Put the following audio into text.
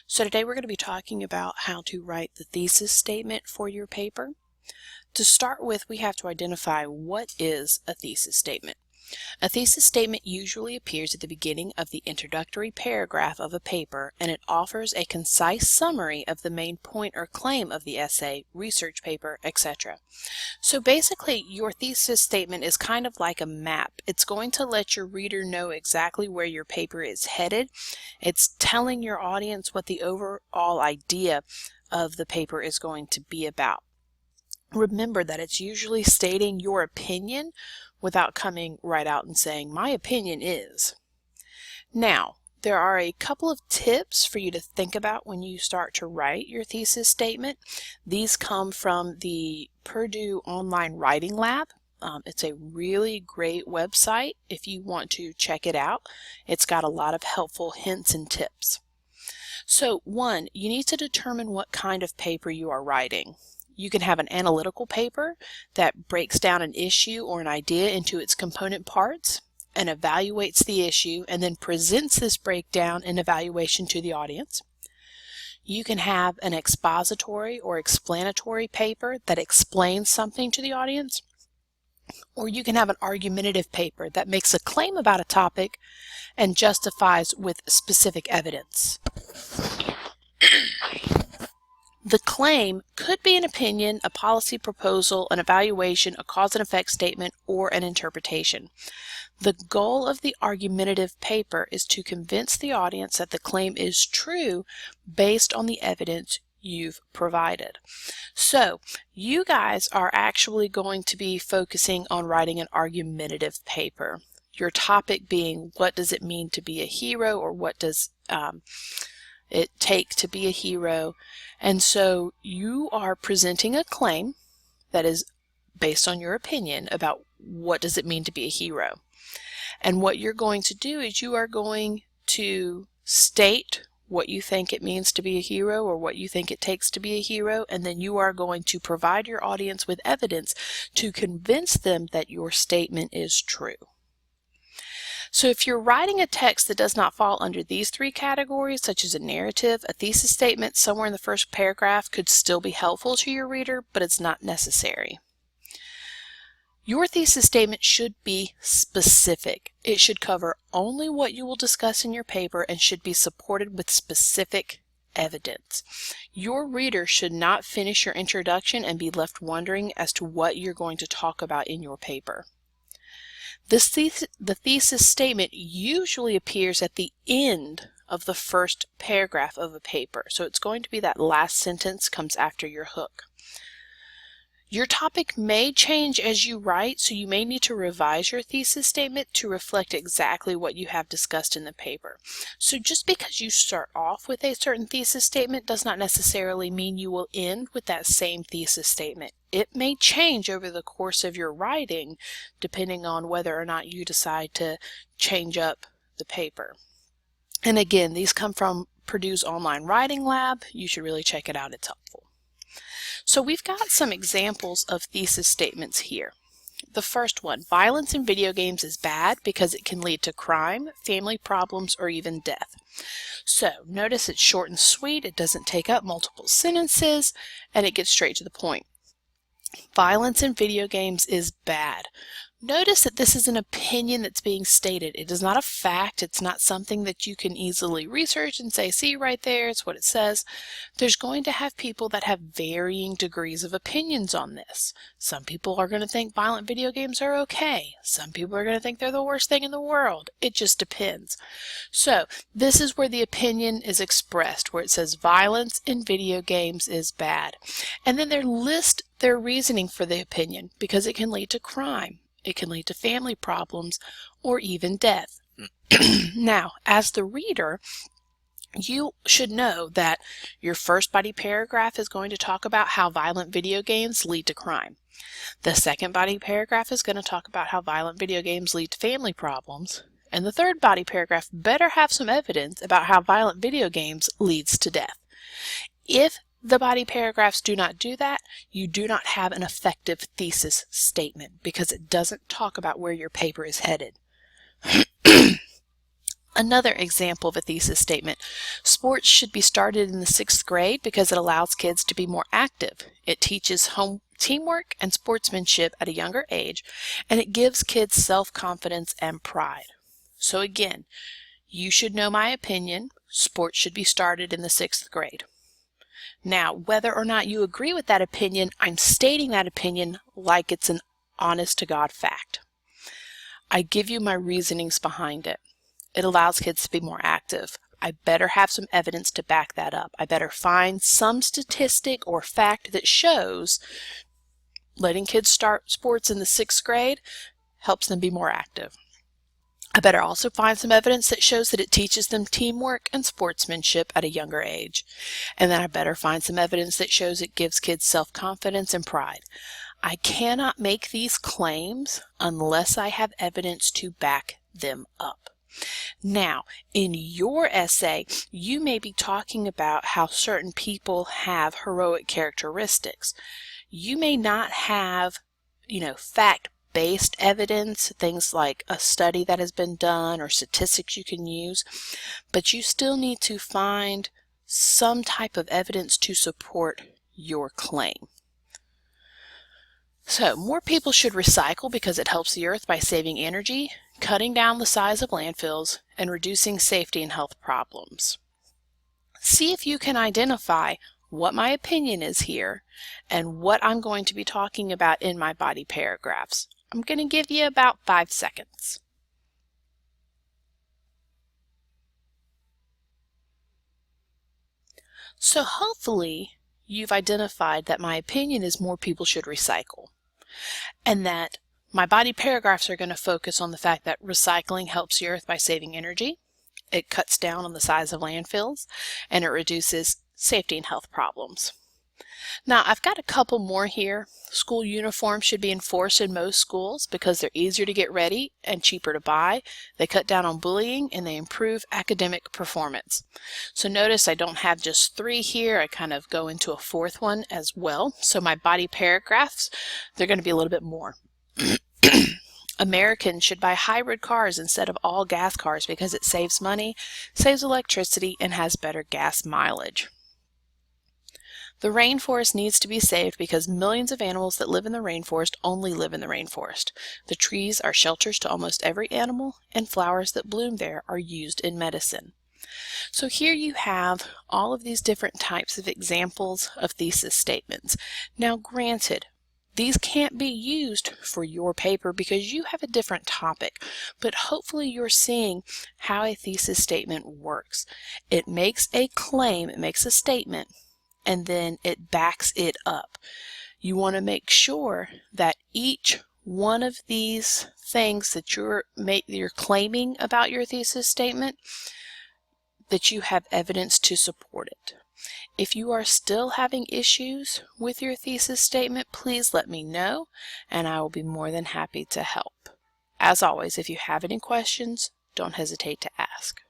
So today we're going to be talking about how to write the thesis statement for your paper. To start with, we have to identify what is a thesis statement. A thesis statement usually appears at the beginning of the introductory paragraph of a paper, and it offers a concise summary of the main point or claim of the essay, research paper, etc. So basically, your thesis statement is kind of like a map. It's going to let your reader know exactly where your paper is headed. It's telling your audience what the overall idea of the paper is going to be about. Remember that it's usually stating your opinion without coming right out and saying, my opinion is. Now, there are a couple of tips for you to think about when you start to write your thesis statement. These come from the Purdue Online Writing Lab. It's a really great website if you want to check it out. It's got a lot of helpful hints and tips. So, one, you need to determine what kind of paper you are writing. You can have an analytical paper that breaks down an issue or an idea into its component parts and evaluates the issue and then presents this breakdown and evaluation to the audience. You can have an expository or explanatory paper that explains something to the audience. Or you can have an argumentative paper that makes a claim about a topic and justifies with specific evidence. The claim could be an opinion, a policy proposal, an evaluation, a cause and effect statement, or an interpretation. The goal of the argumentative paper is to convince the audience that the claim is true based on the evidence you've provided. So, you guys are actually going to be focusing on writing an argumentative paper. Your topic being, what does it mean to be a hero, or what does it take to be a hero? And so you are presenting a claim that is based on your opinion about what does it mean to be a hero. And what you're going to do is you are going to state what you think it means to be a hero or what you think it takes to be a hero, and then you are going to provide your audience with evidence to convince them that your statement is true. So if you're writing a text that does not fall under these three categories, such as a narrative, a thesis statement somewhere in the first paragraph could still be helpful to your reader, but it's not necessary. Your thesis statement should be specific. It should cover only what you will discuss in your paper and should be supported with specific evidence. Your reader should not finish your introduction and be left wondering as to what you're going to talk about in your paper. The thesis statement usually appears at the end of the first paragraph of a paper, so it's going to be that last sentence comes after your hook. Your topic may change as you write, so you may need to revise your thesis statement to reflect exactly what you have discussed in the paper. So just because you start off with a certain thesis statement does not necessarily mean you will end with that same thesis statement. It may change over the course of your writing, depending on whether or not you decide to change up the paper. And again, these come from Purdue's Online Writing Lab. You should really check it out. It's helpful. So we've got some examples of thesis statements here. The first one, violence in video games is bad because it can lead to crime, family problems, or even death. So notice it's short and sweet, it doesn't take up multiple sentences, and it gets straight to the point. Violence in video games is bad. Notice that this is an opinion that's being stated. It is not a fact. It's not something that you can easily research and say, see right there, it's what it says. There's going to have people that have varying degrees of opinions on this. Some people are going to think violent video games are okay. Some people are going to think they're the worst thing in the world. It just depends. So this is where the opinion is expressed, where it says violence in video games is bad. And then they list their reasoning for the opinion, because it can lead to crime. It can lead to family problems or even death. Now, as the reader, you should know that your first body paragraph is going to talk about how violent video games lead to crime. The second body paragraph is going to talk about how violent video games lead to family problems. And the third body paragraph better have some evidence about how violent video games leads to death. If the body paragraphs do not do that, you do not have an effective thesis statement because it doesn't talk about where your paper is headed. Another example of a thesis statement: sports should be started in the 6th grade because it allows kids to be more active. It teaches home teamwork and sportsmanship at a younger age, and it gives kids self-confidence and pride. So again, you should know my opinion. Sports should be started in the 6th grade. Now, whether or not you agree with that opinion, I'm stating that opinion like it's an honest-to-God fact. I give you my reasonings behind it. It allows kids to be more active. I better have some evidence to back that up. I better find some statistic or fact that shows letting kids start sports in the 6th grade helps them be more active. I better also find some evidence that shows that it teaches them teamwork and sportsmanship at a younger age. And then I better find some evidence that shows it gives kids self-confidence and pride. I cannot make these claims unless I have evidence to back them up. Now, in your essay, you may be talking about how certain people have heroic characteristics. You may not have, fact-based evidence, things like a study that has been done or statistics you can use, but you still need to find some type of evidence to support your claim. So, more people should recycle because it helps the earth by saving energy, cutting down the size of landfills, and reducing safety and health problems. See if you can identify what my opinion is here and what I'm going to be talking about in my body paragraphs. I'm going to give you about 5 seconds. So hopefully you've identified that my opinion is more people should recycle, and that my body paragraphs are going to focus on the fact that recycling helps the earth by saving energy, it cuts down on the size of landfills, and it reduces safety and health problems. Now, I've got a couple more here. School uniforms should be enforced in most schools because they're easier to get ready and cheaper to buy. They cut down on bullying and they improve academic performance. So notice I don't have just 3 here. I kind of go into a 4th one as well. So my body paragraphs, they're going to be a little bit more. Americans should buy hybrid cars instead of all gas cars because it saves money, saves electricity, and has better gas mileage. The rainforest needs to be saved because millions of animals that live in the rainforest only live in the rainforest. The trees are shelters to almost every animal, and flowers that bloom there are used in medicine. So here you have all of these different types of examples of thesis statements. Now granted, these can't be used for your paper because you have a different topic, but hopefully you're seeing how a thesis statement works. It makes a claim, it makes a statement, and then it backs it up. You want to make sure that each one of these things that you're claiming about your thesis statement, that you have evidence to support it. If you are still having issues with your thesis statement, please let me know, and I will be more than happy to help. As always, if you have any questions, don't hesitate to ask.